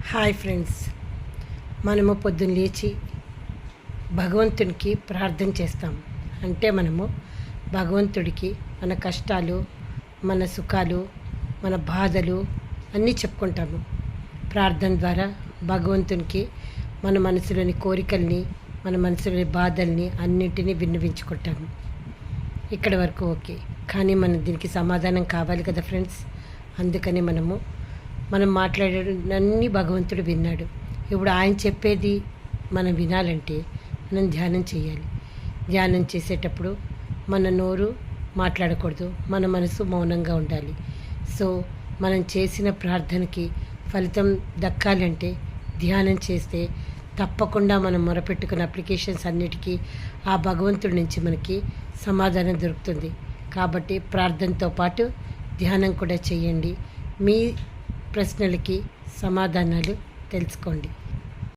Hi friends, మనము పొద్దున్న లేచి భగవంతునికి ప్రార్థన చేస్తాం. అంటే మనము భగవంతుడికి మన కష్టాలు, మన సుఖాలు, మన బాధలు అన్నీ చెప్పుకుంటాము. ప్రార్థన ద్వారా భగవంతునికి మన మనసులోని కోరికల్ని, మన మనసులోని బాధల్ని అన్నింటినీ విన్నవించుకుంటాము. ఇక్కడ వరకు ఓకే, కానీ మనం దీనికి సమాధానం కావాలి కదా ఫ్రెండ్స్. అందుకని మనం మాట్లాడేటన్నీ భగవంతుడు విన్నాడు. ఇప్పుడు ఆయన చెప్పేది మనం వినాలంటే మనం ధ్యానం చేయాలి. ధ్యానం చేసేటప్పుడు మన నోరు మాట్లాడకూడదు, మన మనసు మౌనంగా ఉండాలి. సో మనం చేసిన ప్రార్థనకి ఫలితం దక్కాలంటే ధ్యానం చేస్తే తప్పకుండా మనం మొరపెట్టుకున్న అప్లికేషన్స్ అన్నిటికీ ఆ భగవంతుడి నుంచి మనకి సమాధానం దొరుకుతుంది. కాబట్టి ప్రార్థనతో పాటు ధ్యానం కూడా చేయండి. మీ ప్రశ్నలకి సమాధానాలు తెలుసుకోండి.